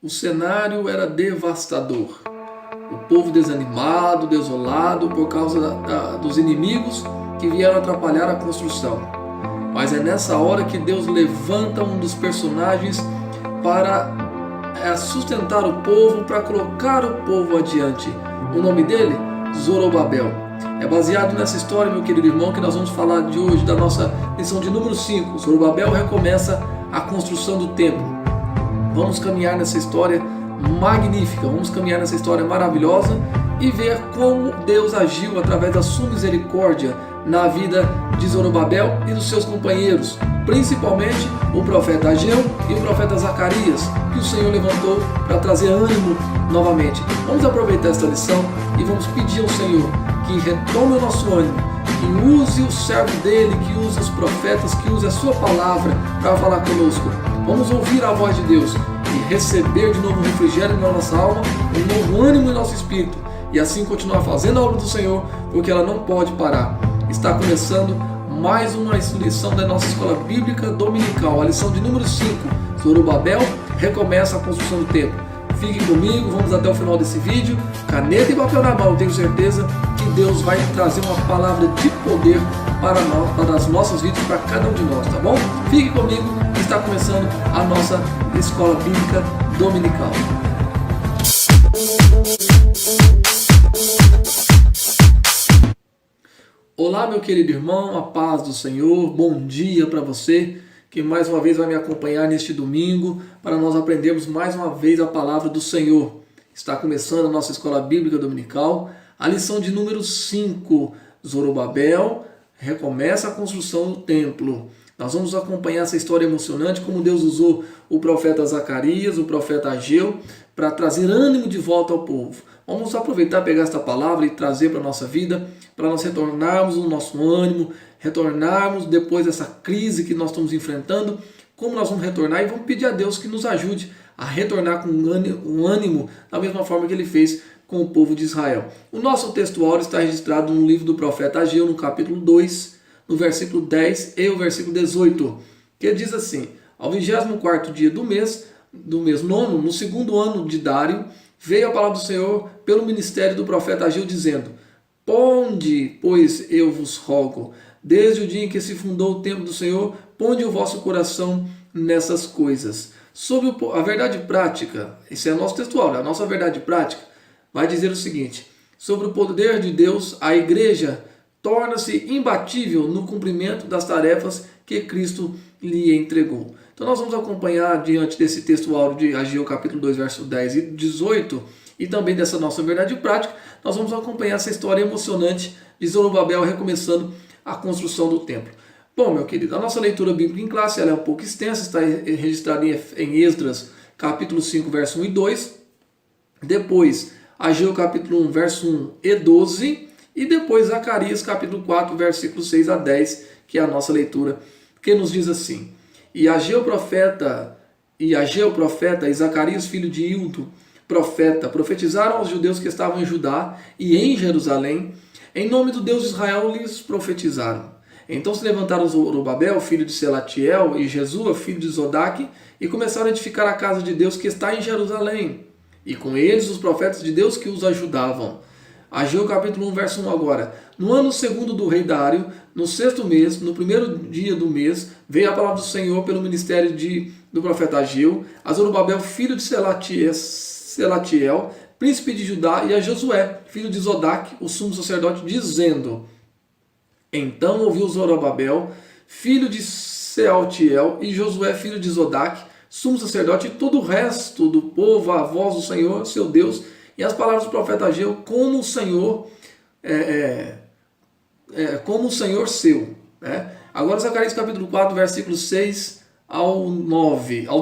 O cenário era devastador. O povo desanimado, desolado por causa dos inimigos que vieram atrapalhar a construção. Mas é nessa hora que Deus levanta um dos personagens para sustentar o povo, para colocar o povo adiante. O nome dele? Zorobabel. É baseado nessa história, meu querido irmão, que nós vamos falar de hoje, da nossa lição de número 5. Zorobabel recomeça a construção do templo. Vamos caminhar nessa história magnífica, vamos caminhar nessa história maravilhosa e ver como Deus agiu através da sua misericórdia na vida de Zorobabel e dos seus companheiros, principalmente o profeta Ageu e o profeta Zacarias, que o Senhor levantou para trazer ânimo novamente. Vamos aproveitar esta lição e vamos pedir ao Senhor que retome o nosso ânimo, que use o servo dele, que use os profetas, que use a sua palavra para falar conosco. Vamos ouvir a voz de Deus e receber de novo um refrigério na nossa alma, um novo ânimo em nosso espírito, e assim continuar fazendo a obra do Senhor, porque ela não pode parar. Está começando mais uma lição da nossa escola bíblica dominical, a lição de número 5. Zorobabel recomeça a construção do templo. Fique comigo, vamos até o final desse vídeo, caneta e papel na mão. Tenho certeza que Deus vai trazer uma palavra de poder para as nossas vidas, para cada um de nós, tá bom? Fique comigo, está começando a nossa escola bíblica dominical. Olá, meu querido irmão, a paz do Senhor, bom dia para você que mais uma vez vai me acompanhar neste domingo para nós aprendermos mais uma vez a palavra do Senhor. Está começando a nossa escola bíblica dominical, a lição de número 5, Zorobabel recomeça a construção do templo. Nós vamos acompanhar essa história emocionante, como Deus usou o profeta Zacarias, o profeta Ageu, para trazer ânimo de volta ao povo. Vamos aproveitar, pegar esta palavra e trazer para a nossa vida, para nós retornarmos o nosso ânimo, retornarmos depois dessa crise que nós estamos enfrentando, como nós vamos retornar, e vamos pedir a Deus que nos ajude a retornar com um ânimo da mesma forma que Ele fez com o povo de Israel. O nosso texto áureo está registrado no livro do profeta Ageu, no capítulo 2, no versículo 10 e o versículo 18, que diz assim: ao 24º dia do mês nono, no segundo ano de Dário, veio a palavra do Senhor pelo ministério do profeta Ageu, dizendo: ponde, pois eu vos rogo, desde o dia em que se fundou o templo do Senhor, ponde o vosso coração nessas coisas. Sobre a verdade prática, esse é o nosso textual, a nossa verdade prática, vai dizer o seguinte: sobre o poder de Deus, a igreja torna-se imbatível no cumprimento das tarefas que Cristo lhe entregou. Então nós vamos acompanhar diante desse texto áureo de Ageu capítulo 2, verso 10 e 18, e também dessa nossa verdade prática, nós vamos acompanhar essa história emocionante de Zorobabel recomeçando a construção do templo. Bom, meu querido, a nossa leitura bíblica em classe ela é um pouco extensa, está registrada em Esdras capítulo 5, verso 1 e 2, depois Ageu capítulo 1, verso 1 e 12, e depois Zacarias capítulo 4, versículos 6 a 10, que é a nossa leitura, que nos diz assim: E Ageu profeta e Zacarias filho de Ildo, profeta, profetizaram aos judeus que estavam em Judá e em Jerusalém, em nome do Deus de Israel lhes profetizaram. Então se levantaram Zorobabel, filho de Selatiel, e Jesua, filho de Zodaque, e começaram a edificar a casa de Deus que está em Jerusalém, e com eles os profetas de Deus que os ajudavam. Ageu capítulo 1, verso 1 agora. No ano segundo do rei Dário, no sexto mês, no primeiro dia do mês, veio a palavra do Senhor pelo ministério do profeta Ageu, a Zorobabel, filho de Selatiel, príncipe de Judá, e a Josué, filho de Zodaque, o sumo sacerdote, dizendo: Então ouviu Zorobabel, filho de Sealtiel, e Josué, filho de Zodaque, sumo sacerdote, e todo o resto do povo, a voz do Senhor, seu Deus, e as palavras do profeta Ageu, como o Senhor seu. Né? Agora Zacarias capítulo 4, versículos 6 ao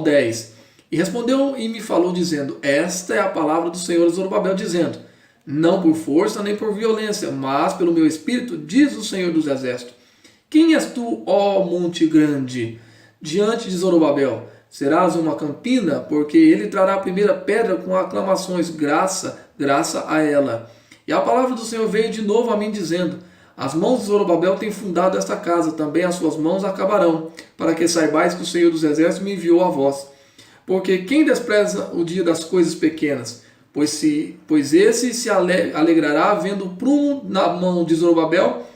10. E respondeu e me falou, dizendo: Esta é a palavra do Senhor a Zorobabel, dizendo: Não por força nem por violência, mas pelo meu espírito, diz o Senhor dos exércitos. Quem és tu, ó monte grande? Diante de Zorobabel serás uma campina, porque ele trará a primeira pedra com aclamações, graça a ela. E a palavra do Senhor veio de novo a mim, dizendo: As mãos de Zorobabel têm fundado esta casa, também as suas mãos acabarão, para que saibais que o Senhor dos exércitos me enviou a vós. Porque quem despreza o dia das coisas pequenas? Pois esse se alegrará vendo o prumo na mão de Zorobabel,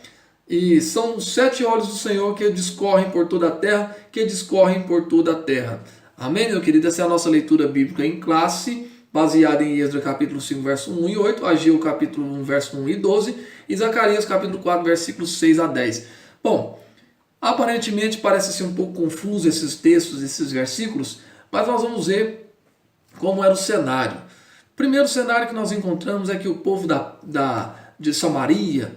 e são os 7 olhos do Senhor que discorrem por toda a terra, que discorrem por toda a terra. Amém, meu querido? Essa é a nossa leitura bíblica em classe, baseada em Esdras capítulo 5, verso 1 e 8, Ageu capítulo 1, verso 1 e 12, e Zacarias capítulo 4, versículos 6 a 10. Bom, aparentemente parece ser um pouco confuso esses textos, esses versículos, mas nós vamos ver como era o cenário. O primeiro cenário que nós encontramos é que o povo de Samaria,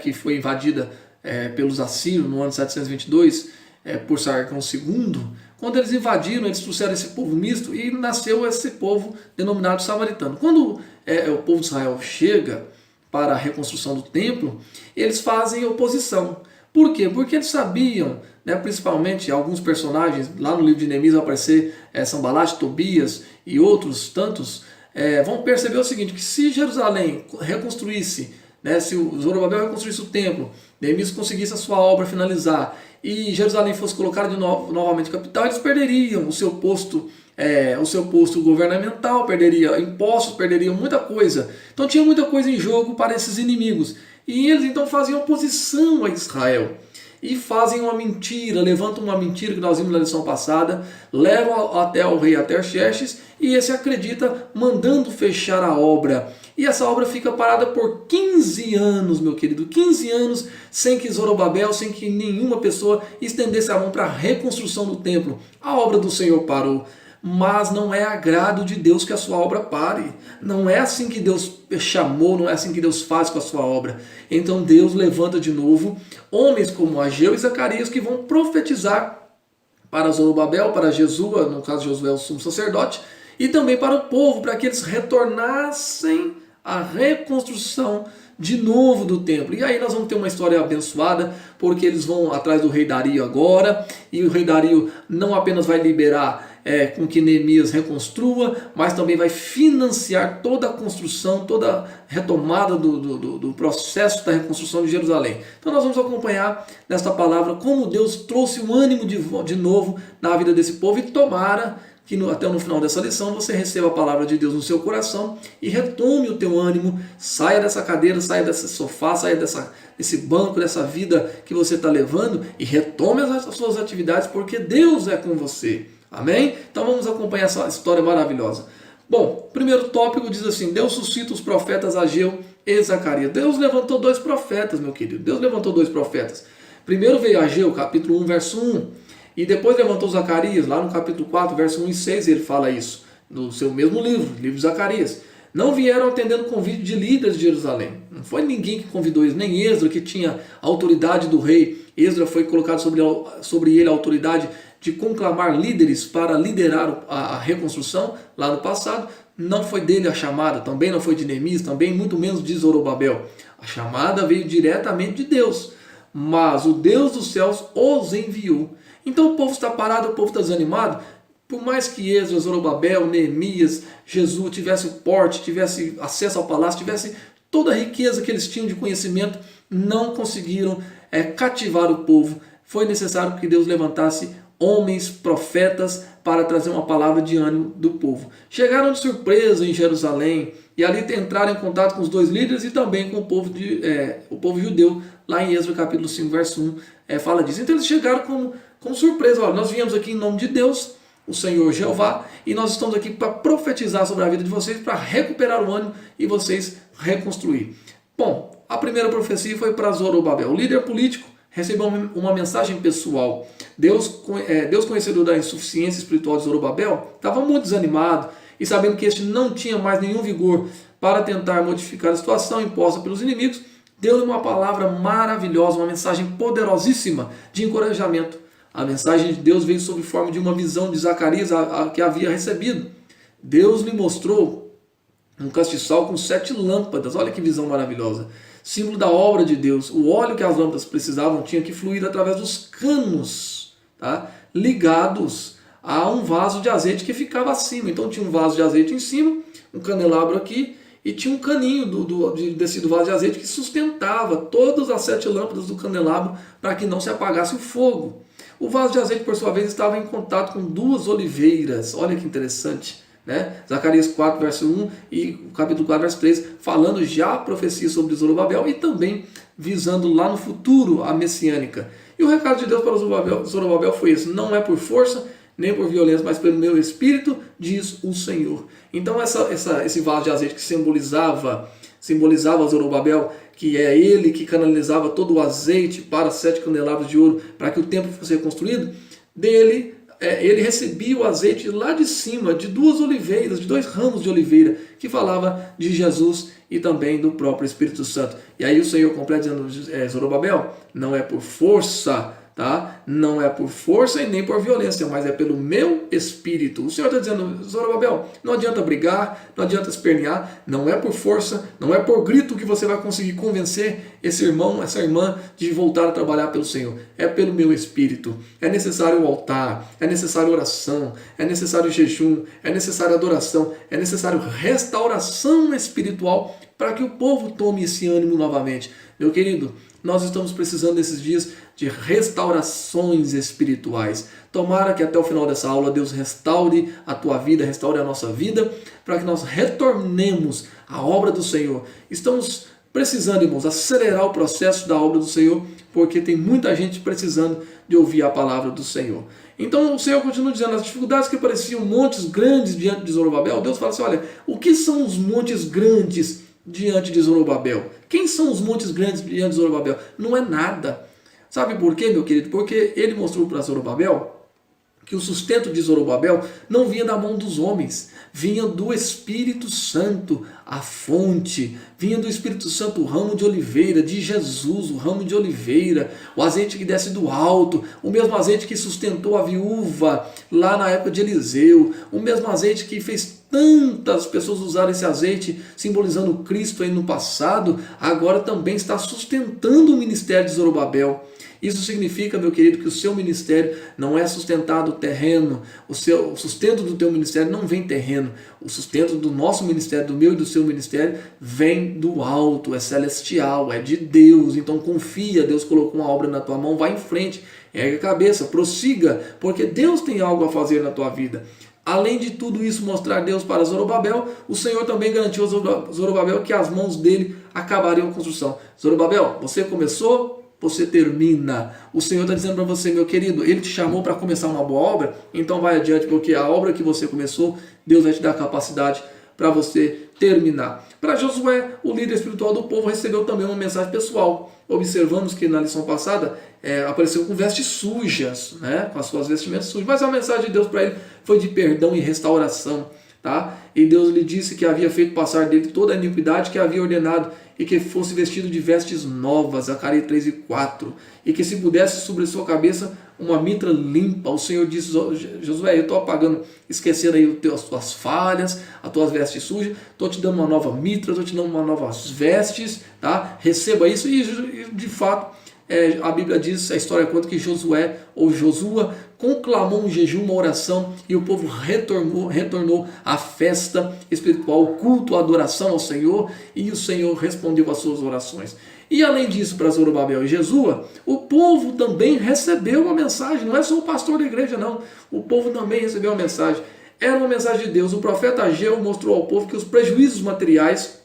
que foi invadida pelos assírios no ano 722 por Sargão II, quando eles invadiram, eles trouxeram esse povo misto e nasceu esse povo denominado samaritano. Quando o povo de Israel chega para a reconstrução do templo, eles fazem oposição. Por quê? Porque eles sabiam, principalmente alguns personagens, lá no livro de Neemias vai aparecer Sanbalate, Tobias e outros tantos, vão perceber o seguinte, que se Jerusalém reconstruísse, se o Zorobabel reconstruísse o templo, Neemias conseguisse a sua obra finalizar e Jerusalém fosse colocada novamente capital, eles perderiam o seu posto governamental, perderia impostos, perderiam muita coisa. Então tinha muita coisa em jogo para esses inimigos. E eles então fazem oposição a Israel. E fazem uma mentira, levantam uma mentira que nós vimos na lição passada, levam até o rei Artaxerxes e esse acredita mandando fechar a obra. E essa obra fica parada por 15 anos, meu querido, 15 anos sem que Zorobabel, sem que nenhuma pessoa estendesse a mão para a reconstrução do templo. A obra do Senhor parou. Mas não é agrado de Deus que a sua obra pare. Não é assim que Deus chamou, não é assim que Deus faz com a sua obra. Então Deus levanta de novo homens como Ageu e Zacarias que vão profetizar para Zorobabel, para Jesua, no caso Josué o sumo sacerdote, e também para o povo, para que eles retornassem à reconstrução de novo do templo. E aí nós vamos ter uma história abençoada, porque eles vão atrás do rei Dario agora, e o rei Dario não apenas vai liberar com que Neemias reconstrua, mas também vai financiar toda a construção, toda a retomada do processo da reconstrução de Jerusalém. Então nós vamos acompanhar nesta palavra como Deus trouxe o ânimo de novo na vida desse povo, e tomara que até no final dessa lição você receba a palavra de Deus no seu coração e retome o teu ânimo, saia dessa cadeira, saia desse sofá, saia desse banco, dessa vida que você está levando e retome as suas atividades, porque Deus é com você. Amém? Então vamos acompanhar essa história maravilhosa. Bom, primeiro tópico diz assim: Deus suscita os profetas Ageu e Zacarias. Deus levantou 2 profetas, meu querido. Deus levantou 2 profetas. Primeiro veio Ageu, capítulo 1, verso 1. E depois levantou Zacarias, lá no capítulo 4, verso 1 e 6, ele fala isso, no seu mesmo livro de Zacarias. Não vieram atendendo o convite de líderes de Jerusalém. Não foi ninguém que convidou eles, nem Esdra, que tinha a autoridade do rei. Esdra foi colocado sobre ele a autoridade de conclamar líderes para liderar a reconstrução lá no passado. Não foi dele a chamada, também não foi de Neemias, também muito menos de Zorobabel. A chamada veio diretamente de Deus, mas o Deus dos céus os enviou. Então o povo está parado, o povo está desanimado. Por mais que Esdras, Zorobabel, Neemias, Jesus tivesse o porte, tivesse acesso ao palácio, tivesse toda a riqueza que eles tinham de conhecimento, não conseguiram cativar o povo. Foi necessário que Deus levantasse homens, profetas, para trazer uma palavra de ânimo do povo. Chegaram de surpresa em Jerusalém e ali entraram em contato com os 2 líderes e também com o povo judeu, lá em Êxodo capítulo 5, verso 1, fala disso. Então eles chegaram com surpresa: olha, nós viemos aqui em nome de Deus, o Senhor Jeová, e nós estamos aqui para profetizar sobre a vida de vocês, para recuperar o ânimo e vocês reconstruir. Bom, a primeira profecia foi para Zorobabel, o líder político, recebeu uma mensagem pessoal. Deus conhecedor da insuficiência espiritual de Zorobabel, estava muito desanimado e sabendo que este não tinha mais nenhum vigor para tentar modificar a situação imposta pelos inimigos, deu-lhe uma palavra maravilhosa, uma mensagem poderosíssima de encorajamento. A mensagem de Deus veio sob forma de uma visão de Zacarias que havia recebido. Deus lhe mostrou um castiçal com 7 lâmpadas. Olha que visão maravilhosa. Símbolo da obra de Deus. O óleo que as lâmpadas precisavam tinha que fluir através dos canos, ligados a um vaso de azeite que ficava acima. Então tinha um vaso de azeite em cima, um candelabro aqui, e tinha um caninho desse vaso de azeite que sustentava todas as 7 lâmpadas do candelabro para que não se apagasse o fogo. O vaso de azeite, por sua vez, estava em contato com duas oliveiras. Olha que interessante, né? Zacarias 4, verso 1 e capítulo 4, verso 3, falando já a profecia sobre Zorobabel e também visando lá no futuro a messiânica. E o recado de Deus para Zorobabel foi esse: não é por força nem por violência, mas pelo meu espírito, diz o Senhor. Então esse vaso de azeite que simbolizava Zorobabel, que é ele que canalizava todo o azeite para 7 candelabros de ouro, para que o templo fosse reconstruído, ele recebia o azeite lá de cima, de duas oliveiras, de 2 ramos de oliveira, que falava de Jesus e também do próprio Espírito Santo. E aí o Senhor completa dizendo: Zorobabel, não é por força, tá? Não é por força e nem por violência, mas é pelo meu espírito. O Senhor está dizendo: Zorobabel, não adianta brigar, não adianta espernear, não é por força, não é por grito que você vai conseguir convencer esse irmão, essa irmã de voltar a trabalhar pelo Senhor. É pelo meu espírito. É necessário o altar, é necessário oração, é necessário jejum, é necessário adoração, é necessário restauração espiritual para que o povo tome esse ânimo novamente. Meu querido, nós estamos precisando nesses dias de restaurações espirituais. Tomara que até o final dessa aula Deus restaure a tua vida, restaure a nossa vida, para que nós retornemos à obra do Senhor. Estamos precisando, irmãos, acelerar o processo da obra do Senhor, porque tem muita gente precisando de ouvir a palavra do Senhor. Então o Senhor continua dizendo: as dificuldades que pareciam montes grandes diante de Zorobabel, Deus fala assim: olha, o que são os montes grandes diante de Zorobabel? Quem são os montes grandes diante de Zorobabel? Não é nada. Sabe por quê, meu querido? Porque ele mostrou para Zorobabel que o sustento de Zorobabel não vinha da mão dos homens, vinha do Espírito Santo, a fonte, vinha do Espírito Santo o ramo de oliveira, de Jesus, o ramo de oliveira, o azeite que desce do alto, o mesmo azeite que sustentou a viúva lá na época de Eliseu, o mesmo azeite que fez tantas pessoas usarem esse azeite, simbolizando Cristo aí no passado, agora também está sustentando o ministério de Zorobabel. Isso significa, meu querido, que o seu ministério não é sustentado terreno, o sustento do teu ministério não vem terreno, o sustento do nosso ministério, do meu e do seu ministério, vem do alto, é celestial, é de Deus. Então confia, Deus colocou uma obra na tua mão, vai em frente, ergue a cabeça, prossiga, porque Deus tem algo a fazer na tua vida. Além de tudo isso, mostrar Deus para Zorobabel, o Senhor também garantiu a Zorobabel que as mãos dele acabariam a construção. Zorobabel, você começou, você termina. O Senhor está dizendo para você, meu querido, Ele te chamou para começar uma boa obra, então vai adiante, porque a obra que você começou, Deus vai te dar capacidade para você terminar. Para Josué, o líder espiritual do povo, recebeu também uma mensagem pessoal. Observamos que na lição passada apareceu com vestes sujas, né? Com as suas vestimentas sujas, mas a mensagem de Deus para ele foi de perdão e restauração. Tá? E Deus lhe disse que havia feito passar dele toda a iniquidade que havia ordenado, e que fosse vestido de vestes novas, Zacarias 3 e 4, e que se pudesse sobre sua cabeça uma mitra limpa. O Senhor disse: Josué, eu estou apagando, esquecendo aí as tuas falhas, as tuas vestes sujas, estou te dando uma nova mitra, estou te dando uma novas vestes, tá? Receba isso. E de fato, a Bíblia diz, a história conta que Josué, ou Josua, conclamou um jejum, uma oração, e o povo retornou à festa espiritual, o culto, a adoração ao Senhor, e o Senhor respondeu às suas orações. E além disso, para Zorobabel e Jesua, o povo também recebeu uma mensagem, não é só o pastor da igreja não, o povo também recebeu uma mensagem. Era uma mensagem de Deus. O profeta Ageu mostrou ao povo que os prejuízos materiais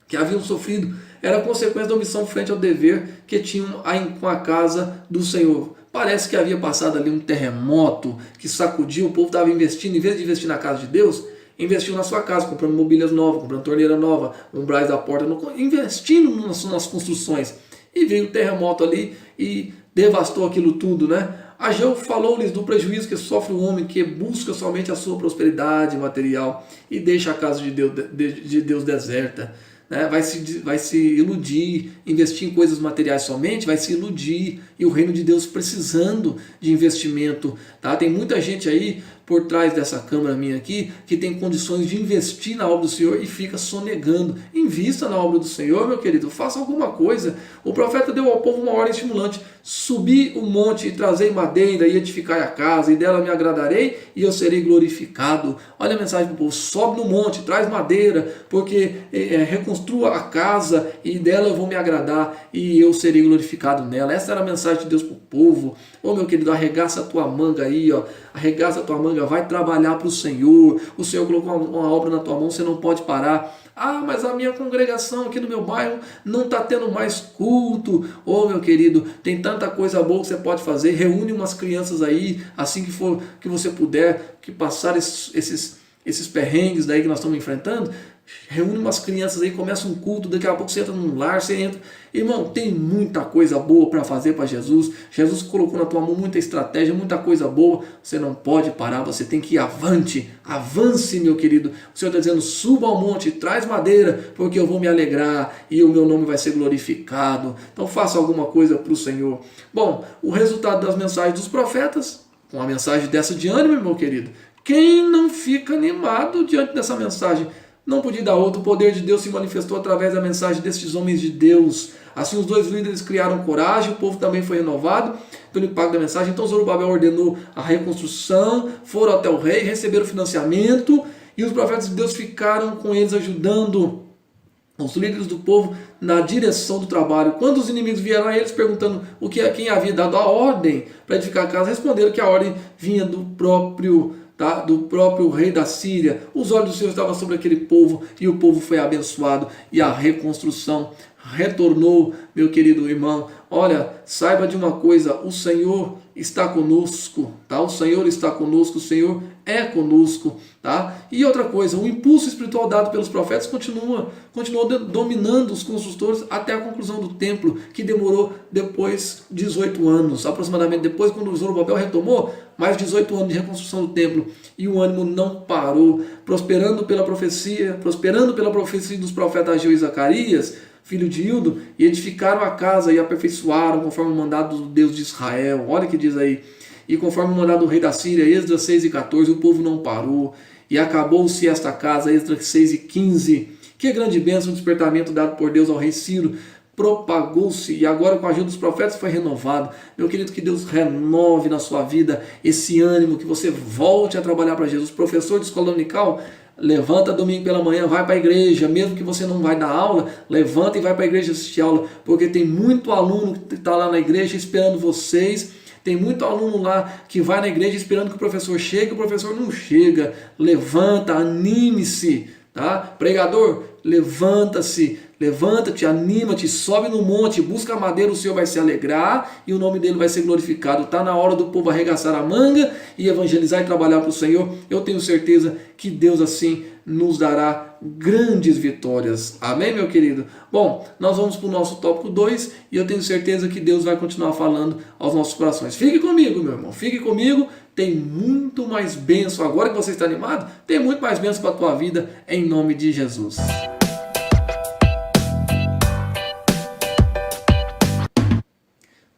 que haviam sofrido era consequência da omissão frente ao dever que tinham com a casa do Senhor. Parece que havia passado ali um terremoto que sacudiu, o povo estava investindo, em vez de investir na casa de Deus, investiu na sua casa, comprando mobílias novas, comprando torneira nova, umbrais da porta, investindo nas construções. E veio o terremoto ali e devastou aquilo tudo, né? Ageu falou-lhes do prejuízo que sofre o homem que busca somente a sua prosperidade material e deixa a casa de Deus deserta. Vai se iludir, investir em coisas materiais somente, vai se iludir, e o reino de Deus precisando de investimento. Tá? Tem muita gente aí, por trás dessa câmera minha aqui, que tem condições de investir na obra do Senhor e fica sonegando. Invista na obra do Senhor, meu querido, faça alguma coisa. O profeta deu ao povo uma ordem estimulante: subi o monte e trazei madeira e edificai a casa, e dela me agradarei e eu serei glorificado. Olha a mensagem para o povo: sobe no monte, traz madeira, porque reconstrua a casa e dela eu vou me agradar e eu serei glorificado nela. Essa era a mensagem de Deus para o povo. Ô meu querido, arregaça a tua manga aí, ó. Arregaça a tua manga, vai trabalhar para o Senhor. O Senhor colocou uma obra na tua mão, você não pode parar. Ah, mas a minha congregação aqui no meu bairro não está tendo mais culto. Ô meu querido, tem tanta coisa boa que você pode fazer. Reúne umas crianças aí, assim que você puder, que passar esses perrengues daí que nós estamos enfrentando. Reúne umas crianças aí, começa um culto, daqui a pouco você entra num lar, você entra. Irmão, tem muita coisa boa para fazer para Jesus. Jesus colocou na tua mão muita estratégia, muita coisa boa. Você não pode parar, você tem que ir avante. Avance, meu querido. O Senhor está dizendo: suba ao monte, traz madeira, porque eu vou me alegrar e o meu nome vai ser glorificado. Então faça alguma coisa para o Senhor. Bom, o resultado das mensagens dos profetas, com a mensagem dessa de ânimo, meu querido. Quem não fica animado diante dessa mensagem? Não podia dar outro. O poder de Deus se manifestou através da mensagem destes homens de Deus. Assim os dois líderes criaram coragem, o povo também foi renovado pelo impacto da mensagem. Então Zorobabel ordenou a reconstrução, foram até o rei, receberam financiamento, e os profetas de Deus ficaram com eles ajudando os líderes do povo na direção do trabalho. Quando os inimigos vieram a eles perguntando quem havia dado a ordem para edificar a casa, responderam que a ordem vinha do próprio rei da Síria. Os olhos do Senhor estavam sobre aquele povo e o povo foi abençoado e a reconstrução retornou, meu querido irmão. Olha, saiba de uma coisa: o Senhor está conosco, tá? O Senhor está conosco, o Senhor é conosco, tá? E outra coisa, o impulso espiritual dado pelos profetas continuou dominando os construtores até a conclusão do templo, que demorou depois 18 anos, aproximadamente depois, quando Zorobabel retomou, mais 18 anos de reconstrução do templo, e o ânimo não parou, prosperando pela profecia dos profetas Ageu e Zacarias, filho de Ildo, e edificaram a casa e aperfeiçoaram conforme o mandado do Deus de Israel. Olha o que diz aí: e conforme o mandado do rei da Síria, Esdras 6:14, o povo não parou, e acabou-se esta casa, Esdras 6:15. Que grande bênção, o despertamento dado por Deus ao rei Ciro, propagou-se, e agora com a ajuda dos profetas foi renovado. Meu querido, que Deus renove na sua vida esse ânimo, que você volte a trabalhar para Jesus. Professor de escola dominical, levanta domingo pela manhã, vai para a igreja, mesmo que você não vai dar aula, levanta e vai para a igreja assistir aula, porque tem muito aluno que está lá na igreja esperando vocês. Tem muito aluno lá que vai na igreja esperando que o professor chegue, o professor não chega. Levanta, anime-se, tá? Pregador, levanta-te, anima-te, sobe no monte, busca a madeira, o Senhor vai se alegrar e o nome dele vai ser glorificado. Está na hora do povo arregaçar a manga e evangelizar e trabalhar para o Senhor. Eu tenho certeza que Deus assim nos dará grandes vitórias. Amém, meu querido? Bom, nós vamos para o nosso tópico 2 e eu tenho certeza que Deus vai continuar falando aos nossos corações. Fique comigo, meu irmão, fique comigo. Tem muito mais bênção. Agora que você está animado, tem muito mais bênção para a tua vida, em nome de Jesus.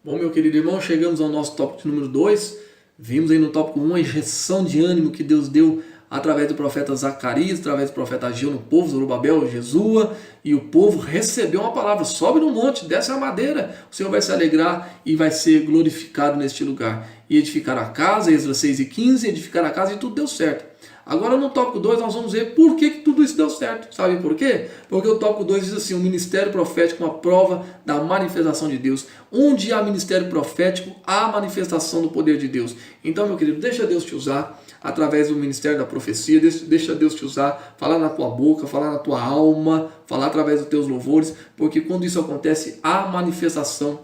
Bom, meu querido irmão, chegamos ao nosso tópico número 2. Vimos aí no tópico 1 a injeção de ânimo que Deus deu através do profeta Zacarias, através do profeta Ageu no povo, Zorobabel, Jesua, e o povo recebeu uma palavra: sobe no monte, desce a madeira, o Senhor vai se alegrar e vai ser glorificado neste lugar. E edificar a casa, Esdras 6:15, edificar a casa, e tudo deu certo. Agora no tópico 2 nós vamos ver por que tudo isso deu certo. Sabe por quê? Porque o tópico 2 diz assim: o ministério profético, uma prova da manifestação de Deus. Onde há ministério profético, há manifestação do poder de Deus. Então, meu querido, deixa Deus te usar através do ministério da profecia, deixa Deus te usar, falar na tua boca, falar na tua alma, falar através dos teus louvores, porque quando isso acontece, há manifestação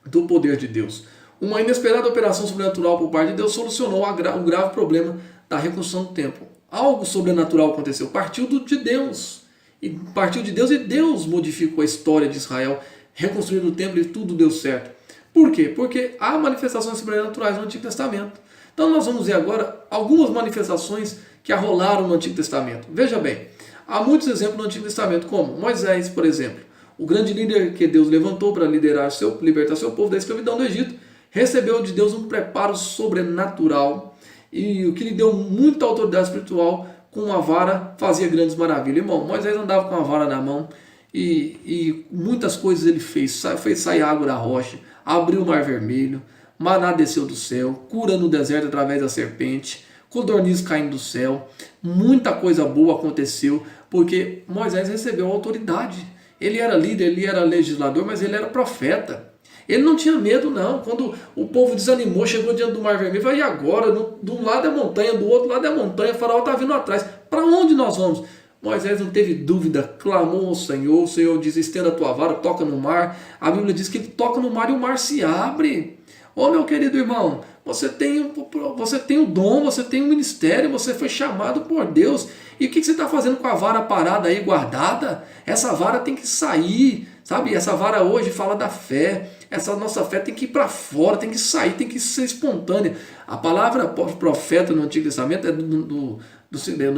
do poder de Deus. Uma inesperada operação sobrenatural por parte de Deus solucionou o grave problema da reconstrução do templo. Algo sobrenatural aconteceu, partiu de Deus. E partiu de Deus e Deus modificou a história de Israel, reconstruindo o templo e tudo deu certo. Por quê? Porque há manifestações sobrenaturais no Antigo Testamento. Então nós vamos ver agora algumas manifestações que arrolaram no Antigo Testamento. Veja bem, há muitos exemplos no Antigo Testamento, como Moisés, por exemplo, o grande líder que Deus levantou para libertar seu povo da escravidão do Egito, recebeu de Deus um preparo sobrenatural e o que lhe deu muita autoridade espiritual, com uma vara fazia grandes maravilhas. Irmão, Moisés andava com a vara na mão e muitas coisas ele fez. Fez sair água da rocha, abriu o mar vermelho, maná desceu do céu, cura no deserto através da serpente, codornizes caindo do céu. Muita coisa boa aconteceu porque Moisés recebeu a autoridade. Ele era líder, ele era legislador, mas ele era profeta. Ele não tinha medo, não. Quando o povo desanimou, chegou diante do Mar Vermelho, falou, e agora? De um lado é montanha, do outro lado é montanha, o faraó está vindo atrás. Para onde nós vamos? Moisés não teve dúvida, clamou ao Senhor. O Senhor diz, estenda a tua vara, toca no mar. A Bíblia diz que ele toca no mar e o mar se abre. Ô meu querido irmão, você tem o dom, você tem o ministério, você foi chamado por Deus. E o que você está fazendo com a vara parada aí, guardada? Essa vara tem que sair, sabe? Essa vara hoje fala da fé. Essa nossa fé tem que ir para fora, tem que sair, tem que ser espontânea. A palavra profeta no Antigo Testamento é no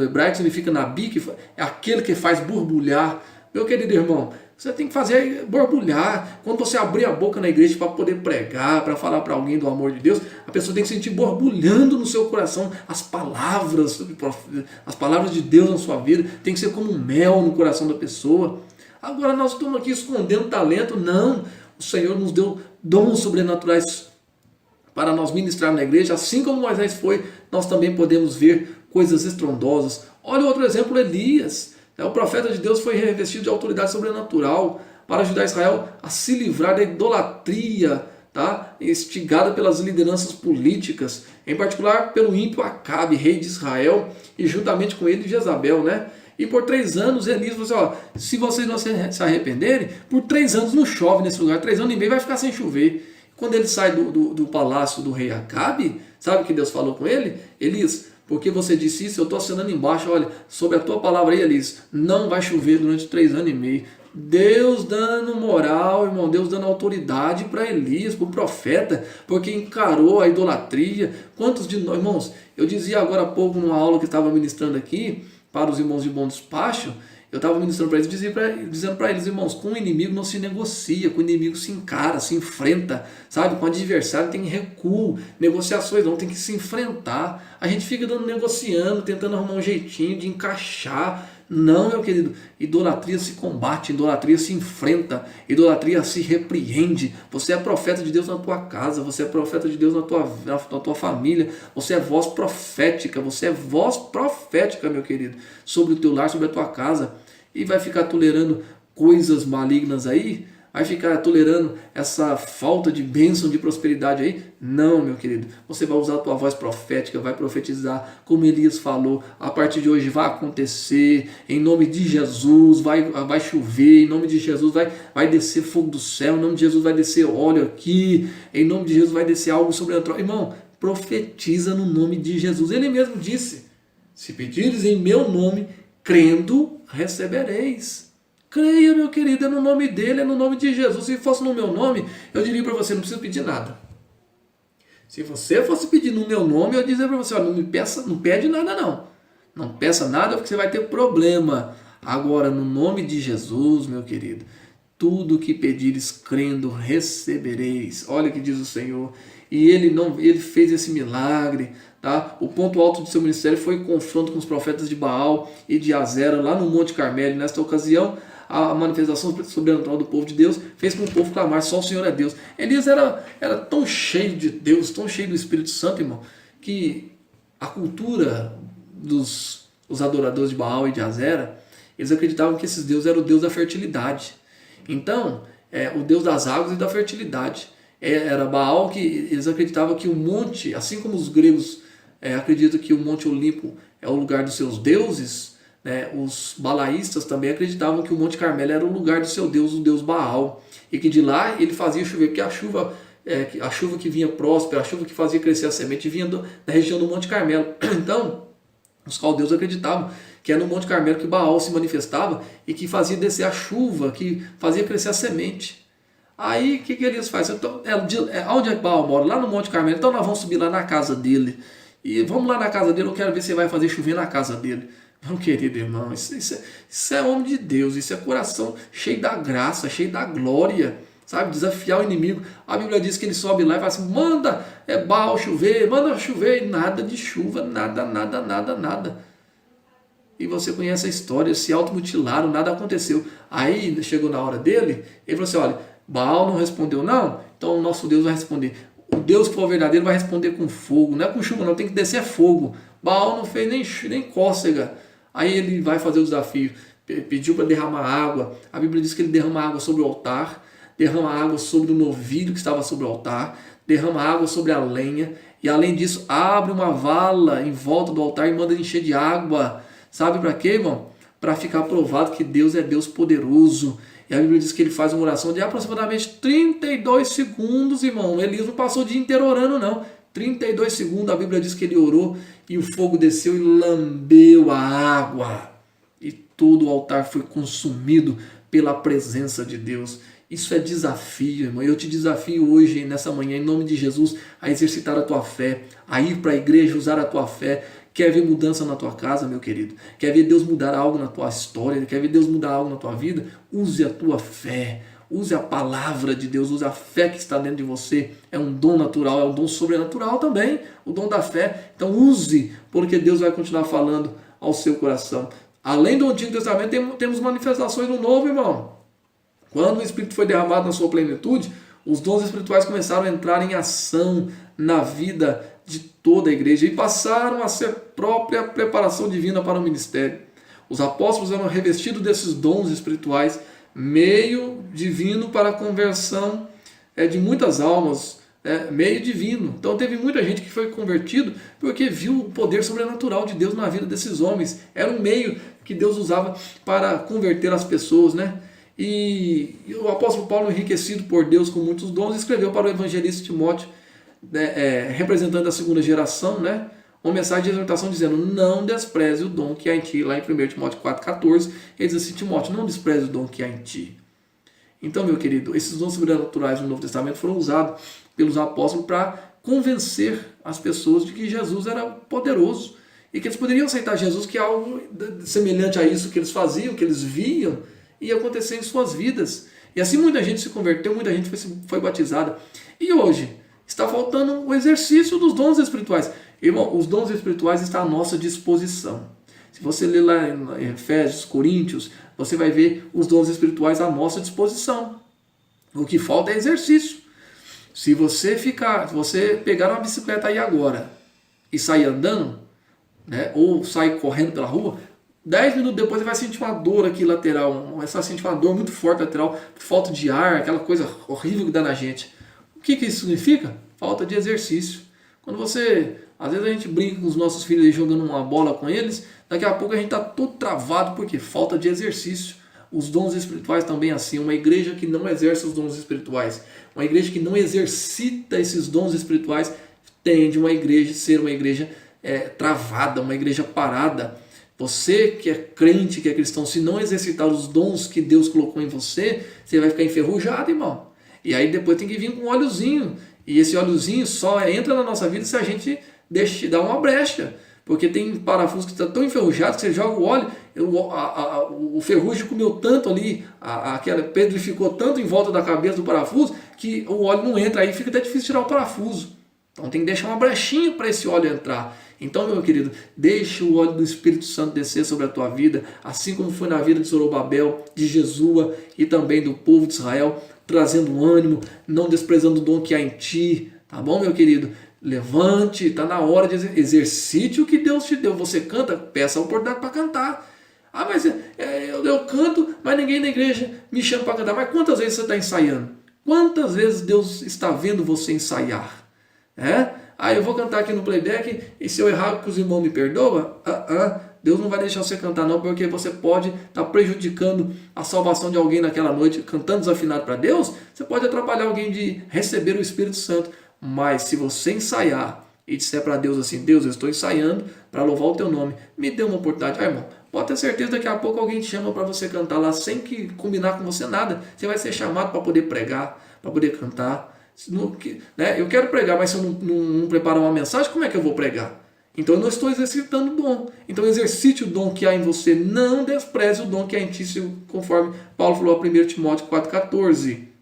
hebraico, significa nabi, que é aquele que faz borbulhar. Meu querido irmão, você tem que fazer borbulhar. Quando você abrir a boca na igreja para poder pregar, para falar para alguém do amor de Deus, a pessoa tem que sentir borbulhando no seu coração as palavras de Deus na sua vida. Tem que ser como mel no coração da pessoa. Agora nós estamos aqui escondendo talento. Não, o Senhor nos deu dons sobrenaturais para nós ministrar na igreja. Assim como Moisés foi, nós também podemos ver coisas estrondosas. Olha outro exemplo, Elias. O profeta de Deus foi revestido de autoridade sobrenatural para ajudar Israel a se livrar da idolatria, tá? Instigada pelas lideranças políticas, em particular pelo ímpio Acabe, rei de Israel, e juntamente com ele Jezabel, né? E por 3 anos Elias falou assim, ó, se vocês não se arrependerem, por 3 anos não chove nesse lugar, 3 anos e meio vai ficar sem chover. Quando ele sai do palácio do rei Acabe, sabe o que Deus falou com ele? Elias, porque você disse isso, eu estou assinando embaixo, olha, sobre a tua palavra aí, Elias, não vai chover durante 3 anos e meio. Deus dando moral, irmão, Deus dando autoridade para Elias, para o profeta, porque encarou a idolatria. Quantos de nós, irmãos, eu dizia agora há pouco numa aula que estava ministrando aqui, para os irmãos de bom despacho, eu estava ministrando para eles, dizendo para eles, irmãos, com o inimigo não se negocia, com o inimigo se encara, se enfrenta, sabe? Com o adversário tem recuo, negociações não, tem que se enfrentar. A gente fica negociando, tentando arrumar um jeitinho de encaixar. Não, meu querido, idolatria se combate, idolatria se enfrenta, idolatria se repreende. Você é profeta de Deus na tua casa, você é profeta de Deus na tua família, você é voz profética, meu querido, sobre o teu lar, sobre a tua casa. E vai ficar tolerando coisas malignas aí? Vai ficar tolerando essa falta de bênção, de prosperidade aí? Não, meu querido. Você vai usar a tua voz profética, vai profetizar, como Elias falou. A partir de hoje vai acontecer, em nome de Jesus, vai chover, em nome de Jesus vai descer fogo do céu, em nome de Jesus vai descer óleo aqui, em nome de Jesus vai descer algo sobrenatural. Irmão, profetiza no nome de Jesus. Ele mesmo disse, se pedires em meu nome, crendo, recebereis. Creia, meu querido, é no nome dele, é no nome de Jesus. Se fosse no meu nome, eu diria para você, não precisa pedir nada. Se você fosse pedir no meu nome, eu diria para você, ó, não pede nada não. Não peça nada porque você vai ter problema. Agora, no nome de Jesus, meu querido, tudo que pedires crendo, recebereis. Olha o que diz o Senhor. E ele fez esse milagre. Tá? O ponto alto do seu ministério foi o confronto com os profetas de Baal e de Azera, lá no Monte Carmelo. Nesta ocasião, a manifestação sobrenatural do povo de Deus fez com que o povo clamar, só o Senhor é Deus. Elias era tão cheio de Deus, tão cheio do Espírito Santo, irmão, que a cultura dos adoradores de Baal e de Azera, eles acreditavam que esses deuses eram o Deus da fertilidade. Então, o Deus das águas e da fertilidade. Era Baal, que eles acreditavam que o monte, assim como os gregos acreditam que o Monte Olimpo é o lugar dos seus deuses, né, os balaístas também acreditavam que o Monte Carmelo era o lugar do seu Deus, o Deus Baal, e que de lá ele fazia chover, porque a chuva que vinha próspera, a chuva que fazia crescer a semente, vinha da região do Monte Carmelo. Então, os caldeus acreditavam que era no Monte Carmelo que Baal se manifestava e que fazia descer a chuva, que fazia crescer a semente. Aí, o que eles fazem? Então, onde é que Baal mora? Lá no Monte Carmelo. Então, nós vamos subir lá na casa dele. E vamos lá na casa dele, eu quero ver se vai fazer chover na casa dele. Meu querido irmão, isso é homem de Deus, isso é coração cheio da graça, cheio da glória, sabe? Desafiar o inimigo. A Bíblia diz que ele sobe lá e fala assim, manda Baal chover, manda chover, e nada de chuva, nada, nada, nada, nada. E você conhece a história, se automutilaram, nada aconteceu. Aí chegou na hora dele, ele falou assim, olha, Baal não respondeu não, então o nosso Deus vai responder. O Deus que for verdadeiro vai responder com fogo, não é com chuva não, tem que descer fogo. Baal não fez nem cócega. Aí ele vai fazer o desafio, pediu para derramar água. A Bíblia diz que ele derrama água sobre o altar, derrama água sobre o novilho que estava sobre o altar, derrama água sobre a lenha, e além disso abre uma vala em volta do altar e manda encher de água. Sabe para quê, irmão? Para ficar provado que Deus é Deus poderoso. E a Bíblia diz que ele faz uma oração de aproximadamente 32 segundos, irmão. Elias não passou o dia inteiro orando, não. 32 segundos, a Bíblia diz que ele orou e o fogo desceu e lambeu a água. E todo o altar foi consumido pela presença de Deus. Isso é desafio, irmão. Eu te desafio hoje, nessa manhã, em nome de Jesus, a exercitar a tua fé, a ir para a igreja, usar a tua fé. Quer ver mudança na tua casa, meu querido? Quer ver Deus mudar algo na tua história? Quer ver Deus mudar algo na tua vida? Use a tua fé. Use a palavra de Deus. Use a fé que está dentro de você. É um dom natural, é um dom sobrenatural também. O dom da fé. Então use, porque Deus vai continuar falando ao seu coração. Além do Antigo Testamento, temos manifestações do Novo, irmão. Quando o Espírito foi derramado na sua plenitude, os dons espirituais começaram a entrar em ação na vida de toda a igreja e passaram a ser própria preparação divina para o ministério. Os apóstolos eram revestidos desses dons espirituais, meio divino para a conversão de muitas almas, meio divino. Então teve muita gente que foi convertido porque viu o poder sobrenatural de Deus na vida desses homens. Era um meio que Deus usava para converter as pessoas, né? E o apóstolo Paulo, enriquecido por Deus com muitos dons, escreveu para o evangelista Timóteo, representante da segunda geração, né, uma mensagem de exortação dizendo, não despreze o dom que há em ti, lá em 1 Timóteo 4,14, ele diz assim, Timóteo, não despreze o dom que há em ti. Então, meu querido, esses dons sobrenaturais no Novo Testamento foram usados pelos apóstolos para convencer as pessoas de que Jesus era poderoso e que eles poderiam aceitar Jesus, que é algo semelhante a isso que eles faziam, que eles viam, ia acontecer em suas vidas. E assim muita gente se converteu, muita gente foi batizada. E hoje está faltando o exercício dos dons espirituais. Irmão, os dons espirituais estão à nossa disposição. Se você ler lá em Efésios, Coríntios, você vai ver os dons espirituais à nossa disposição. O que falta é exercício. Se você pegar uma bicicleta aí agora e sair andando, né, ou sair correndo pela rua, 10 minutos depois você vai sentir uma dor aqui lateral, vai sentir uma dor muito forte lateral, falta de ar, aquela coisa horrível que dá na gente. O que isso significa? Falta de exercício. Quando às vezes a gente brinca com os nossos filhos aí jogando uma bola com eles, daqui a pouco a gente está todo travado, porque falta de exercício. Os dons espirituais também assim, uma igreja que não exerce os dons espirituais, uma igreja que não exercita esses dons espirituais, tende a ser uma igreja travada, uma igreja parada. Você que é crente, que é cristão, se não exercitar os dons que Deus colocou em você, você vai ficar enferrujado, irmão. E aí depois tem que vir com um óleozinho. E esse óleozinho só entra na nossa vida se a gente dar uma brecha. Porque tem parafuso que está tão enferrujado que você joga o óleo, o ferrugem comeu tanto ali, pedrificou tanto em volta da cabeça do parafuso, que o óleo não entra, aí fica até difícil tirar o parafuso. Então tem que deixar uma brechinha para esse óleo entrar. Então, meu querido, deixa o óleo do Espírito Santo descer sobre a tua vida, assim como foi na vida de Zorobabel, de Jesua e também do povo de Israel, trazendo ânimo, não desprezando o dom que há em ti, tá bom, meu querido? Levante, está na hora de exercite o que Deus te deu. Você canta, peça a oportunidade para cantar. Ah, mas eu canto, mas ninguém na igreja me chama para cantar. Mas quantas vezes você está ensaiando? Quantas vezes Deus está vendo você ensaiar? Eu vou cantar aqui no playback e se eu errar que os irmãos me perdoam? Deus não vai deixar você cantar não, porque você pode estar prejudicando a salvação de alguém naquela noite, cantando desafinado para Deus, você pode atrapalhar alguém de receber o Espírito Santo. Mas se você ensaiar e disser para Deus assim, Deus, eu estou ensaiando para louvar o teu nome, me dê uma oportunidade. Irmão, pode ter certeza, daqui a pouco alguém te chama para você cantar lá, sem que combinar com você nada. Você vai ser chamado para poder pregar, para poder cantar. Eu quero pregar, mas se eu não preparar uma mensagem, como é que eu vou pregar? Então eu não estou exercitando o dom. Então exercite o dom que há em você, não despreze o dom que há em ti, conforme Paulo falou a 1 Timóteo 4,14.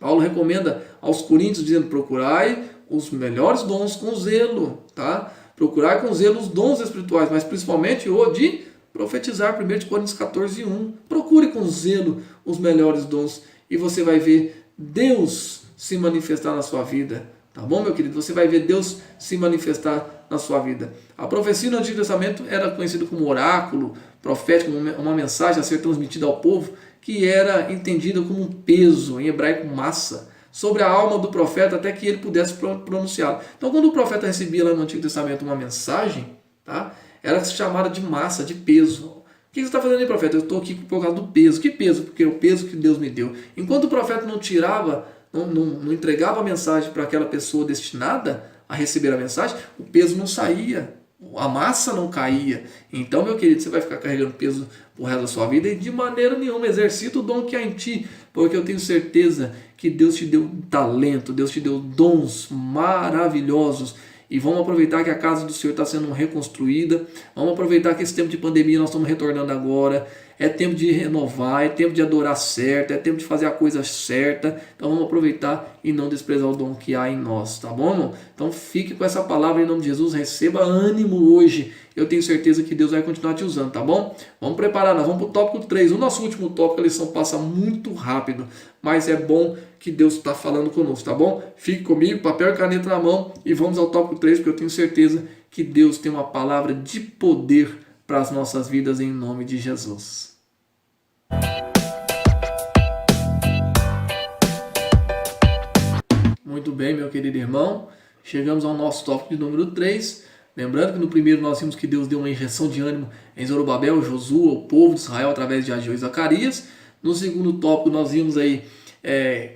Paulo recomenda aos coríntios dizendo: procurai os melhores dons com zelo, tá? Procurai com zelo os dons espirituais, mas principalmente o de profetizar, 1 Coríntios 14:1. Procure com zelo os melhores dons e você vai ver Deus se manifestar na sua vida. Tá bom, meu querido? Você vai ver Deus se manifestar na sua vida. A profecia no Antigo Testamento era conhecida como oráculo profético, uma mensagem a ser transmitida ao povo, que era entendida como um peso, em hebraico massa, sobre a alma do profeta até que ele pudesse pronunciá-la. Então, quando o profeta recebia lá no Antigo Testamento uma mensagem, tá, era chamada de massa, de peso. O que você está fazendo aí, profeta? Eu estou aqui por causa do peso. Que peso? Porque é o peso que Deus me deu. Enquanto o profeta não tirava, não entregava a mensagem para aquela pessoa destinada a receber a mensagem, o peso não saía, a massa não caía. Então, meu querido, você vai ficar carregando peso pro resto da sua vida e de maneira nenhuma exercita o dom que há em ti, porque eu tenho certeza que Deus te deu talento, Deus te deu dons maravilhosos. E vamos aproveitar que a casa do Senhor está sendo reconstruída. Vamos aproveitar que esse tempo de pandemia nós estamos retornando agora. É tempo de renovar, é tempo de adorar certo, é tempo de fazer a coisa certa. Então vamos aproveitar e não desprezar o dom que há em nós, tá bom, irmão? Então fique com essa palavra em nome de Jesus, receba ânimo hoje. Eu tenho certeza que Deus vai continuar te usando, tá bom? Vamos preparar, nós vamos para o tópico 3. O nosso último tópico, a lição passa muito rápido, mas é bom que Deus está falando conosco, tá bom? Fique comigo, papel e caneta na mão e vamos ao tópico 3, porque eu tenho certeza que Deus tem uma palavra de poder para as nossas vidas em nome de Jesus. Muito bem, meu querido irmão, chegamos ao nosso tópico de número 3. Lembrando que no primeiro nós vimos que Deus deu uma injeção de ânimo em Zorobabel, Josué, o povo de Israel, através de Ageu e Zacarias. No segundo tópico nós vimos aí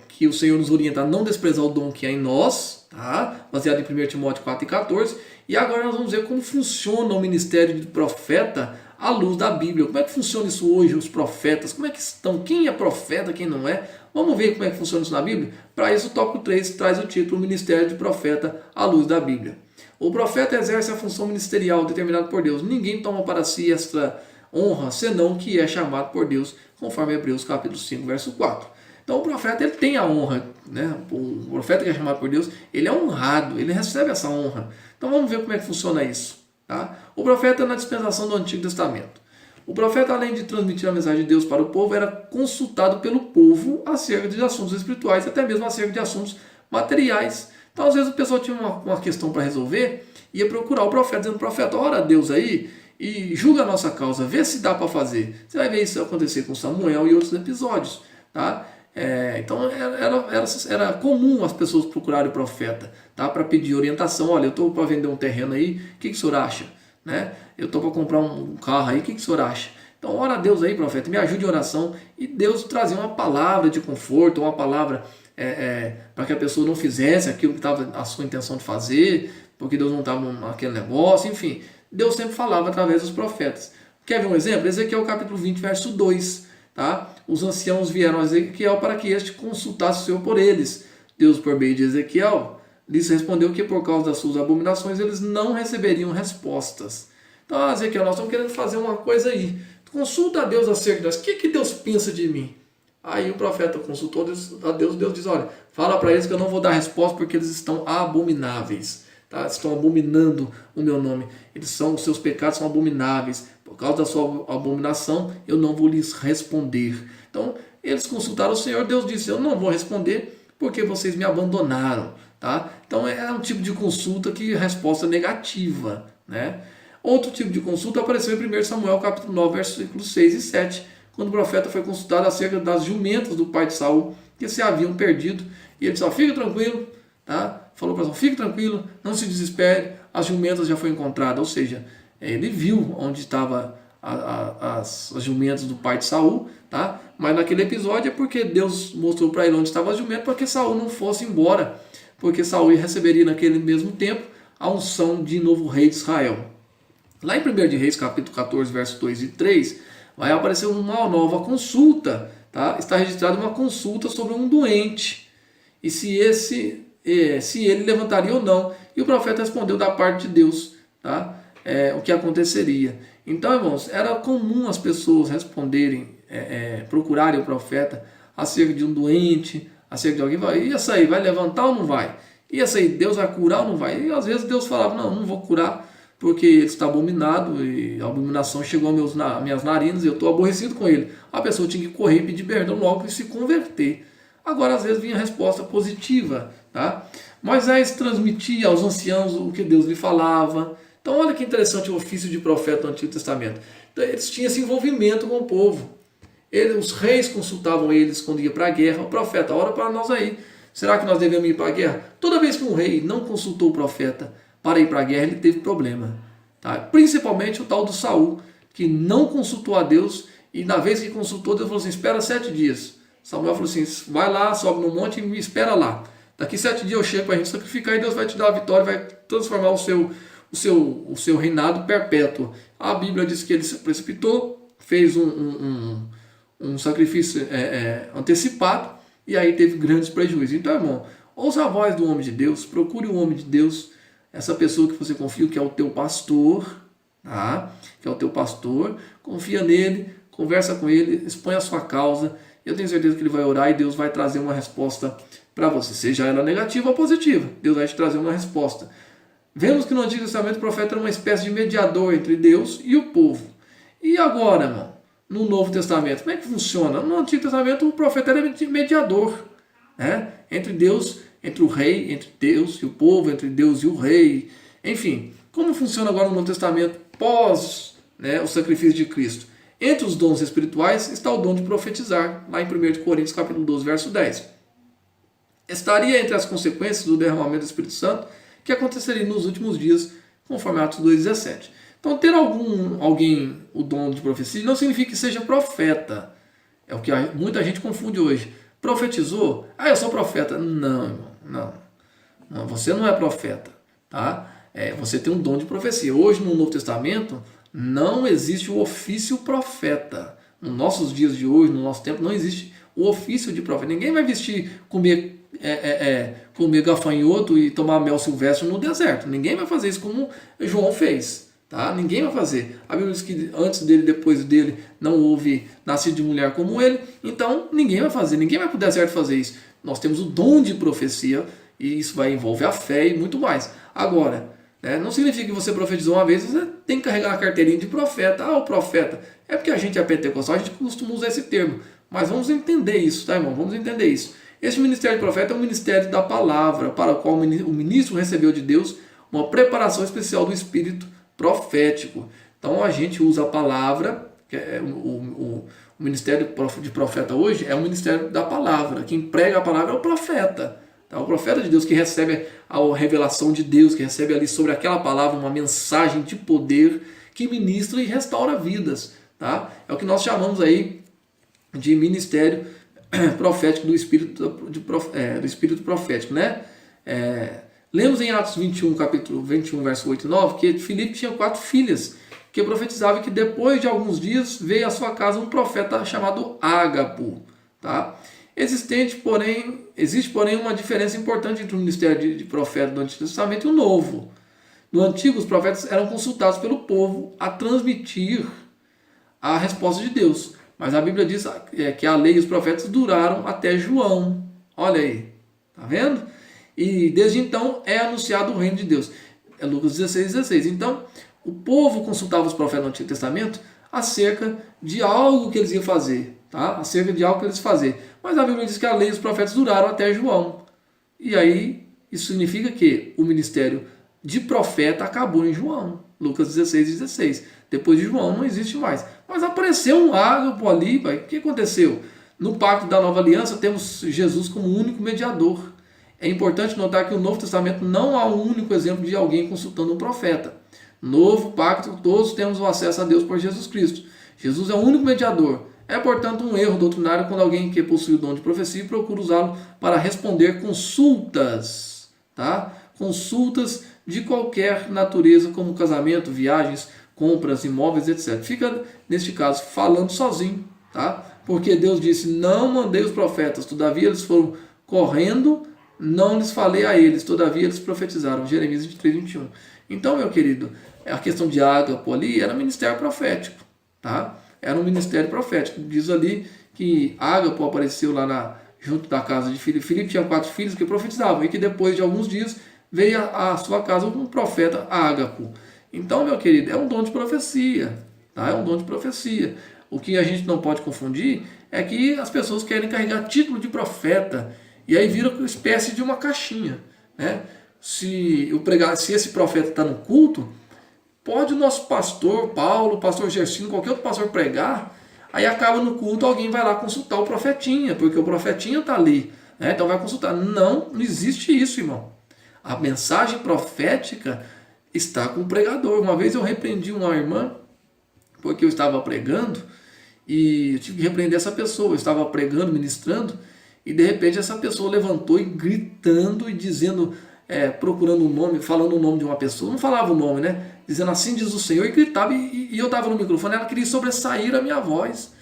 que o Senhor nos orienta a não desprezar o dom que há em nós, tá? Baseado em 1 Timóteo 4:14. E agora nós vamos ver como funciona o ministério de profeta à luz da Bíblia. Como é que funciona isso hoje, os profetas? Como é que estão? Quem é profeta, quem não é? Vamos ver como é que funciona isso na Bíblia? Para isso o tópico 3 traz o título Ministério de Profeta à luz da Bíblia. O profeta exerce a função ministerial determinada por Deus. Ninguém toma para si esta honra, senão que é chamado por Deus, conforme Hebreus capítulo 5, verso 4. Então o profeta ele tem a honra, né? O profeta que é chamado por Deus, ele é honrado, ele recebe essa honra. Então vamos ver como é que funciona isso. Tá? O profeta na dispensação do Antigo Testamento. O profeta, além de transmitir a mensagem de Deus para o povo, era consultado pelo povo acerca de assuntos espirituais, até mesmo acerca de assuntos materiais. Então, às vezes, o pessoal tinha uma questão para resolver, ia procurar o profeta, dizendo: profeta, ora a Deus aí e julga a nossa causa, vê se dá para fazer. Você vai ver isso acontecer com Samuel e outros episódios. Tá? Então, era comum as pessoas procurarem o profeta, tá? Para pedir orientação. Olha, eu estou para vender um terreno aí, o que o senhor acha? Né? Eu estou para comprar um carro aí, o que o senhor acha? Então, ora a Deus aí, profeta, me ajude em oração. E Deus trazia uma palavra de conforto, uma palavra para que a pessoa não fizesse aquilo que estava a sua intenção de fazer, porque Deus não estava naquele negócio, enfim. Deus sempre falava através dos profetas. Quer ver um exemplo? Ezequiel capítulo 20, verso 2. Tá? Os anciãos vieram a Ezequiel para que este consultasse o Senhor por eles. Deus, por meio de Ezequiel, lhes respondeu que por causa das suas abominações eles não receberiam respostas. Então, Ezequiel, nós estamos querendo fazer uma coisa aí. Consulta a Deus acerca disso. O que Deus pensa de mim? Aí o profeta consultou a Deus. Deus diz: olha, fala para eles que eu não vou dar resposta porque eles estão abomináveis. Tá? Estão abominando o meu nome. Os seus pecados são abomináveis. Por causa da sua abominação, eu não vou lhes responder. Então, eles consultaram o Senhor. Deus disse: eu não vou responder porque vocês me abandonaram. Tá? Então, é um tipo de consulta que resposta negativa. Né? Outro tipo de consulta apareceu em 1 Samuel capítulo 9, versículos 6 e 7, quando o profeta foi consultado acerca das jumentas do pai de Saul, que se haviam perdido. E ele disse: fica tranquilo, tá? Falou para Saul: fique tranquilo, não se desespere, as jumentas já foram encontradas. Ou seja, ele viu onde estavam as jumentas do pai de Saul, tá? Mas naquele episódio é porque Deus mostrou para ele onde estavam as jumentas, para que Saul não fosse embora, porque Saul receberia naquele mesmo tempo a unção de novo rei de Israel. Lá em 1 de Reis, capítulo 14, versos 2 e 3, vai aparecer uma nova consulta. Tá? Está registrada uma consulta sobre um doente, e se ele levantaria ou não. E o profeta respondeu da parte de Deus, tá? O que aconteceria. Então, irmãos, era comum as pessoas responderem, procurarem o profeta acerca de um doente, acerca de alguém, vai, e essa aí, vai levantar ou não vai? E essa aí, Deus vai curar ou não vai? E às vezes Deus falava, não vou curar, porque ele está abominado, e a abominação chegou às minhas narinas, e eu estou aborrecido com ele. A pessoa tinha que correr e pedir perdão logo e se converter. Agora, às vezes, vinha a resposta positiva. Tá? Moisés transmitia aos anciãos o que Deus lhe falava. Então, olha que interessante o ofício de profeta do Antigo Testamento. Então, eles tinham esse envolvimento com o povo. Os reis consultavam eles quando ia para a guerra. O profeta, ora para nós aí. Será que nós devemos ir para a guerra? Toda vez que um rei não consultou o profeta para ir para a guerra, ele teve problema. Tá? Principalmente o tal do Saul, que não consultou a Deus, e na vez que consultou, Deus falou assim, espera 7 dias. Samuel falou assim, vai lá, sobe no monte e me espera lá. Daqui 7 dias eu chego para a gente sacrificar e Deus vai te dar a vitória, vai transformar o seu reinado perpétuo. A Bíblia diz que ele se precipitou, fez um sacrifício antecipado, e aí teve grandes prejuízos. Então, irmão, ouça a voz do homem de Deus, procure o homem de Deus, essa pessoa que você confia, que é o teu pastor, tá? Que é o teu pastor, confia nele, conversa com ele, expõe a sua causa. Eu tenho certeza que ele vai orar e Deus vai trazer uma resposta para você, seja ela negativa ou positiva. Deus vai te trazer uma resposta. Vemos que no Antigo Testamento o profeta era uma espécie de mediador entre Deus e o povo. E agora, irmão, no Novo Testamento, como é que funciona? No Antigo Testamento o profeta era mediador, né? Entre Deus, entre o rei, entre Deus e o povo, entre Deus e o rei. Enfim, como funciona agora no Novo Testamento pós, né, o sacrifício de Cristo? Entre os dons espirituais está o dom de profetizar, lá em 1 Coríntios capítulo 12, verso 10. Estaria entre as consequências do derramamento do Espírito Santo que aconteceria nos últimos dias, conforme Atos 2,17. Então, ter alguém o dom de profecia não significa que seja profeta. É o que muita gente confunde hoje. Profetizou? Ah, eu sou profeta. Não, irmão, não. Você não é profeta. Tá? Você tem um dom de profecia. Hoje, no Novo Testamento, não existe o ofício profeta. Nos nossos dias de hoje, no nosso tempo, não existe o ofício de profeta. Ninguém vai comer gafanhoto e tomar mel silvestre no deserto. Ninguém vai fazer isso como João fez. Tá? Ninguém vai fazer. A Bíblia diz que antes dele e depois dele não houve nascido de mulher como ele. Então ninguém vai fazer. Ninguém vai para o deserto fazer isso. Nós temos o dom de profecia e isso vai envolver a fé e muito mais. Agora, não significa que você profetizou uma vez, você tem que carregar a carteirinha de profeta. Ah, o profeta. É porque a gente é pentecostal, a gente costuma usar esse termo. Mas vamos entender isso, tá, irmão? Vamos entender isso. Este ministério de profeta é um ministério da palavra, para o qual o ministro recebeu de Deus uma preparação especial do Espírito profético. Então a gente usa a palavra, que é o ministério de profeta hoje é o ministério da palavra. Quem prega a palavra é o profeta. Tá? O profeta de Deus que recebe a revelação de Deus, que recebe ali sobre aquela palavra uma mensagem de poder que ministra e restaura vidas. Tá? É o que nós chamamos aí de ministério profético do Espírito profético, né? Lemos em Atos 21, capítulo 21, verso 8 e 9, que Filipe tinha 4 filhas, que profetizava que depois de alguns dias veio à sua casa um profeta chamado Ágapo. Tá? Existe, porém, uma diferença importante entre o ministério de profeta do Antigo Testamento e o Novo. No Antigo, os profetas eram consultados pelo povo a transmitir a resposta de Deus. Mas a Bíblia diz que a lei e os profetas duraram até João. Olha aí, tá vendo? E desde então é anunciado o reino de Deus. É Lucas 16,16. Então, o povo consultava os profetas do Antigo Testamento acerca de algo que eles iam fazer. Tá? Acerca de algo que eles iam fazer. Mas a Bíblia diz que a lei e os profetas duraram até João. E aí, isso significa que o ministério de profeta acabou em João. Lucas 16,16. Depois de João não existe mais. Mas apareceu um Ágapo ali. O que aconteceu? No pacto da nova aliança temos Jesus como único mediador. É importante notar que no Novo Testamento não há um único exemplo de alguém consultando um profeta. Novo pacto, todos temos o acesso a Deus por Jesus Cristo. Jesus é o único mediador. É, portanto, um erro doutrinário quando alguém que possui o dom de profecia procura usá-lo para responder consultas. Tá? Consultas de qualquer natureza, como casamento, viagens, compras, imóveis, etc. Fica, neste caso, falando sozinho. Tá? Porque Deus disse, não mandei os profetas, todavia eles foram correndo, não lhes falei a eles, todavia eles profetizaram. Jeremias 23, 21. Então, meu querido, a questão de Ágapo ali era ministério profético. Tá? Era um ministério profético. Diz ali que Ágapo apareceu lá junto da casa de Filipe. Filipe tinha 4 filhos que profetizavam, e que depois de alguns dias veio à sua casa um profeta Ágapo. Então, meu querido, é um dom de profecia, tá? É um dom de profecia. O que a gente não pode confundir é que as pessoas querem carregar título de profeta, e aí vira uma espécie de uma caixinha, né? Se esse profeta está no culto, pode o nosso pastor Paulo, o pastor Gersino, qualquer outro pastor pregar, aí acaba no culto, alguém vai lá consultar o profetinha, porque o profetinha está ali, né? Então vai consultar. Não, não existe isso, irmão. A mensagem profética está com o pregador. Uma vez eu repreendi uma irmã, porque eu estava pregando, e eu tive que repreender essa pessoa. Eu estava pregando, ministrando, e de repente essa pessoa levantou e gritando e dizendo, procurando um nome, falando o nome de uma pessoa, não falava o nome, né? Dizendo assim diz o Senhor, e gritava, e eu estava no microfone, ela queria sobressair a minha voz,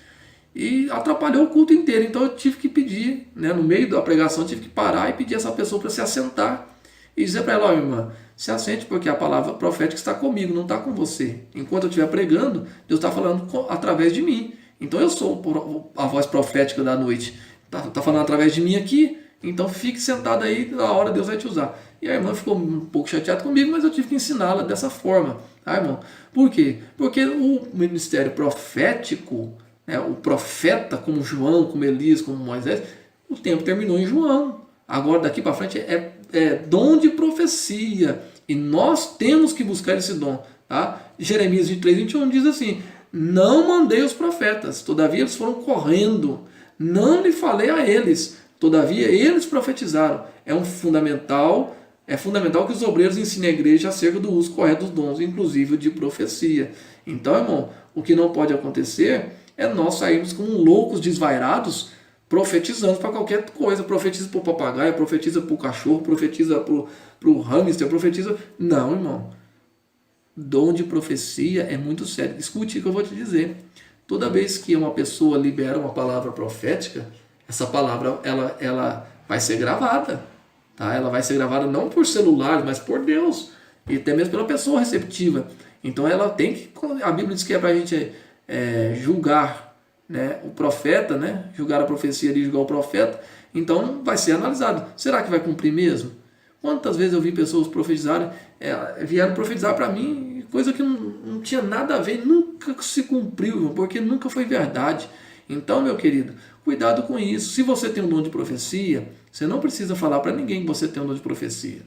e atrapalhou o culto inteiro. Então eu tive que pedir, né, no meio da pregação, eu tive que parar e pedir a essa pessoa para se assentar, e dizer para ela, ó, irmã, se assente, porque a palavra profética está comigo, não está com você. Enquanto eu estiver pregando, Deus está falando através de mim. Então eu sou a voz profética da noite. Está falando através de mim aqui, então fique sentado aí, na hora Deus vai te usar. E a irmã ficou um pouco chateada comigo, mas eu tive que ensiná-la dessa forma, tá, irmão? Por quê? Porque o ministério profético, né, o profeta como João, como Elias, como Moisés, o tempo terminou em João. Agora daqui para frente é dom de profecia, e nós temos que buscar esse dom, tá? Jeremias 23:21 diz assim: não mandei os profetas, todavia eles foram correndo, não lhe falei a eles, todavia eles profetizaram. É fundamental que os obreiros ensinem a igreja acerca do uso correto dos dons, inclusive de profecia. Então, irmão, o que não pode acontecer é nós sairmos como loucos desvairados, profetizando para qualquer coisa. Profetiza para o papagaio, profetiza para o cachorro, profetiza para o hamster, profetiza... Não, irmão. Dom de profecia é muito sério. Escute o que eu vou te dizer. Toda vez que uma pessoa libera uma palavra profética, essa palavra ela vai ser gravada. Tá? Ela vai ser gravada não por celular, mas por Deus. E até mesmo pela pessoa receptiva. Então ela tem que... A Bíblia diz que é para a gente julgar, né, o profeta, né, julgar a profecia ali, julgar o profeta. Então vai ser analisado. Será que vai cumprir mesmo? Quantas vezes eu vi pessoas profetizarem, vieram profetizar para mim, coisa que não tinha nada a ver, nunca se cumpriu, porque nunca foi verdade. Então, meu querido, cuidado com isso. Se você tem um dom de profecia, você não precisa falar para ninguém que você tem um dom de profecia.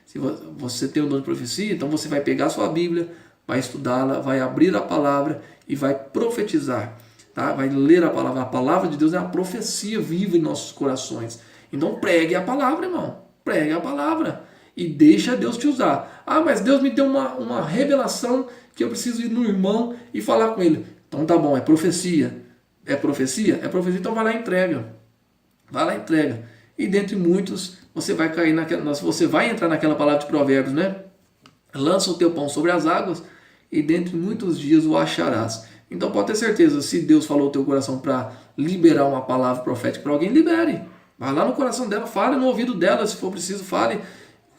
Se você tem um dom de profecia, então você vai pegar a sua Bíblia, vai estudá-la, vai abrir a palavra e vai profetizar. Tá? Vai ler a palavra. A palavra de Deus é a profecia viva em nossos corações. Então pregue a palavra, irmão. Pregue a palavra. E deixa Deus te usar. Ah, mas Deus me deu uma revelação que eu preciso ir no irmão e falar com ele. Então tá bom, é profecia. É profecia? É profecia, então vai lá e entrega. Vai lá e entrega. E dentre muitos, você vai cair você vai entrar naquela palavra de Provérbios, né? Lança o teu pão sobre as águas e dentre muitos dias o acharás. Então pode ter certeza, se Deus falou o teu coração para liberar uma palavra profética para alguém, libere. Vai lá no coração dela, fale no ouvido dela, se for preciso, fale.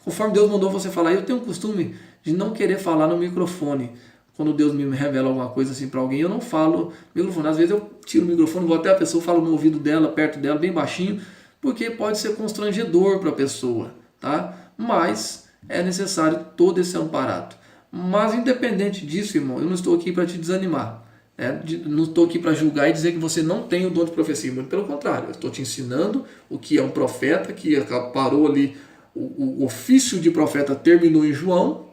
Conforme Deus mandou você falar. Eu tenho o costume de não querer falar no microfone. Quando Deus me revela alguma coisa assim para alguém, eu não falo no microfone. Às vezes eu tiro o microfone, vou até a pessoa, falo no ouvido dela, perto dela, bem baixinho, porque pode ser constrangedor para a pessoa, tá? Mas é necessário todo esse amparado. Mas independente disso, irmão, eu não estou aqui para te desanimar. Não estou aqui para julgar e dizer que você não tem o dom de profecia. Muito pelo contrário, eu estou te ensinando o que é um profeta, que parou ali, o ofício de profeta terminou em João,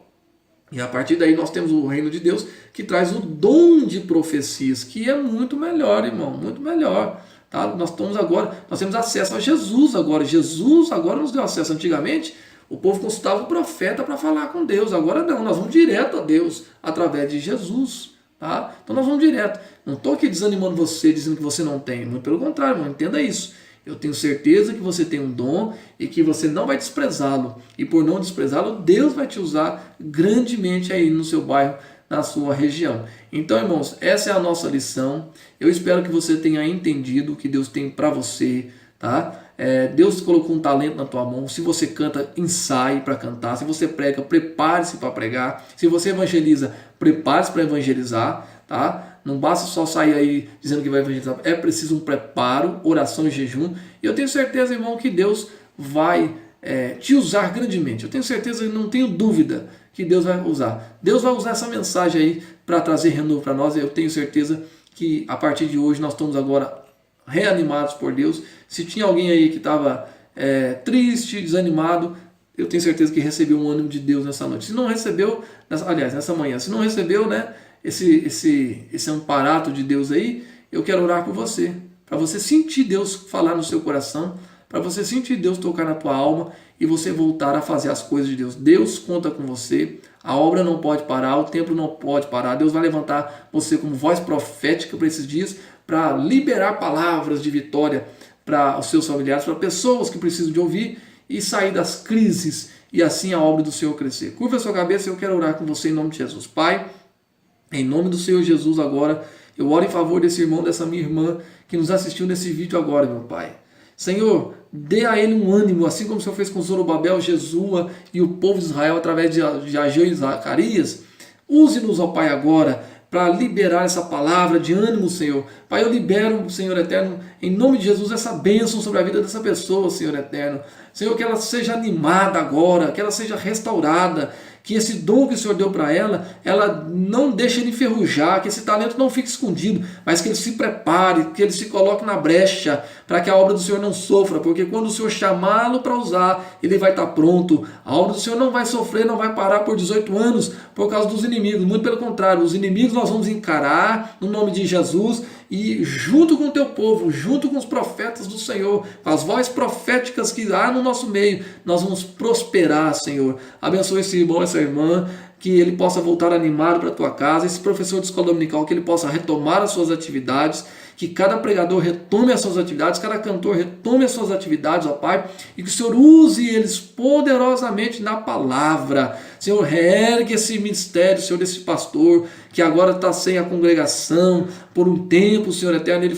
e a partir daí nós temos o reino de Deus que traz o dom de profecias, que é muito melhor, irmão, muito melhor. Tá? Nós temos acesso a Jesus agora. Jesus agora nos deu acesso. Antigamente, o povo consultava o profeta para falar com Deus. Agora não, nós vamos direto a Deus através de Jesus. Tá? Então nós vamos direto. Não estou aqui desanimando você, dizendo que você não tem. Muito pelo contrário, irmão, entenda isso. Eu tenho certeza que você tem um dom e que você não vai desprezá-lo. E por não desprezá-lo, Deus vai te usar grandemente aí no seu bairro, na sua região. Então, irmãos, essa é a nossa lição. Eu espero que você tenha entendido o que Deus tem para você, tá? Deus colocou um talento na tua mão. Se você canta, ensaie para cantar. Se você prega, prepare-se para pregar. Se você evangeliza, prepare-se para evangelizar, tá? Não basta só sair aí dizendo que vai evangelizar. É preciso um preparo, oração e jejum. E eu tenho certeza, irmão, que Deus vai te usar grandemente. Eu tenho certeza, não tenho dúvida que Deus vai usar. Deus vai usar essa mensagem aí para trazer renovo para nós. Eu tenho certeza que a partir de hoje nós estamos agora reanimados por Deus. Se tinha alguém aí que estava triste, desanimado, eu tenho certeza que recebeu um ânimo de Deus nessa noite. Se não recebeu, nessa manhã, se não recebeu, né, esse amparato de Deus aí, eu quero orar por você, para você sentir Deus falar no seu coração, para você sentir Deus tocar na tua alma e você voltar a fazer as coisas de Deus. Deus conta com você, a obra não pode parar, o templo não pode parar. Deus vai levantar você como voz profética para esses dias, para liberar palavras de vitória para os seus familiares, para pessoas que precisam de ouvir e sair das crises e assim a obra do Senhor crescer. Curva a sua cabeça e eu quero orar com você em nome de Jesus. Pai, em nome do Senhor Jesus agora, eu oro em favor desse irmão, dessa minha irmã que nos assistiu nesse vídeo agora, meu Pai. Senhor, dê a ele um ânimo, assim como o Senhor fez com Zorobabel, Jesua e o povo de Israel através de Ageu e Zacarias. Use-nos, ó Pai, agora para liberar essa palavra de ânimo, Senhor. Pai, eu libero, Senhor eterno, em nome de Jesus, essa bênção sobre a vida dessa pessoa, Senhor eterno. Senhor, que ela seja animada agora, que ela seja restaurada, que esse dom que o Senhor deu para ela não deixe ele enferrujar, que esse talento não fique escondido, mas que ele se prepare, que ele se coloque na brecha, para que a obra do Senhor não sofra, porque quando o Senhor chamá-lo para usar, ele vai estar pronto. A obra do Senhor não vai sofrer, não vai parar por 18 anos por causa dos inimigos, muito pelo contrário, os inimigos nós vamos encarar no nome de Jesus e junto com o teu povo, junto com os profetas do Senhor, com as vozes proféticas que há no nosso meio, nós vamos prosperar, Senhor. Abençoe esse irmão, essa irmã, que ele possa voltar animado para a tua casa, esse professor de escola dominical, que ele possa retomar as suas atividades, que cada pregador retome as suas atividades, cada cantor retome as suas atividades, ó Pai, e que o Senhor use eles poderosamente na palavra. Senhor, reergue esse ministério, Senhor, desse pastor, que agora está sem a congregação por um tempo, Senhor eterno, ele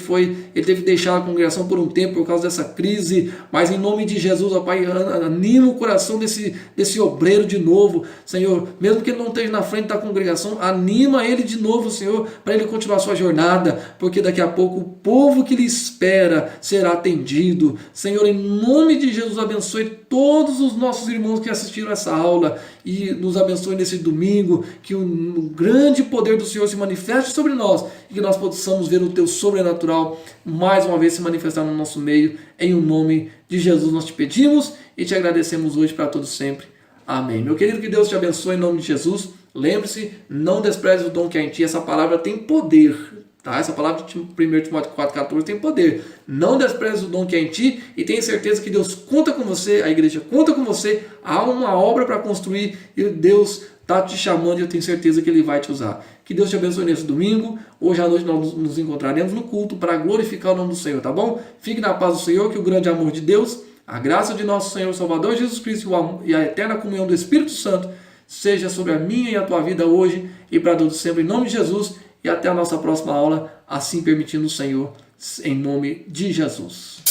teve que deixar a congregação por um tempo por causa dessa crise, mas em nome de Jesus, ó Pai, anima o coração desse obreiro de novo, Senhor, mesmo que ele não esteja na frente da congregação, anima ele de novo, Senhor, para ele continuar a sua jornada, porque daqui a pouco o povo que lhe espera será atendido. Senhor, em nome de Jesus, abençoe todos os nossos irmãos que assistiram essa aula e nos abençoe nesse domingo, que o grande poder do Senhor se manifeste sobre nós e que nós possamos ver o teu sobrenatural mais uma vez se manifestar no nosso meio. Em o nome de Jesus nós te pedimos e te agradecemos hoje para todos sempre. Amém. Meu querido, que Deus te abençoe em nome de Jesus. Lembre-se, não despreze o dom que há em ti. Essa palavra tem poder. Tá? Essa palavra de 1 Timóteo 4,14 tem poder. Não despreze o dom que há em ti e tenha certeza que Deus conta com você, a igreja conta com você, há uma obra para construir e Deus está te chamando e eu tenho certeza que Ele vai te usar. Que Deus te abençoe nesse domingo. Hoje à noite nós nos encontraremos no culto para glorificar o nome do Senhor, tá bom? Fique na paz do Senhor, que o grande amor de Deus, a graça de nosso Senhor e Salvador Jesus Cristo e a eterna comunhão do Espírito Santo seja sobre a minha e a tua vida hoje e para todos sempre, em nome de Jesus. E até a nossa próxima aula, assim permitindo o Senhor, em nome de Jesus.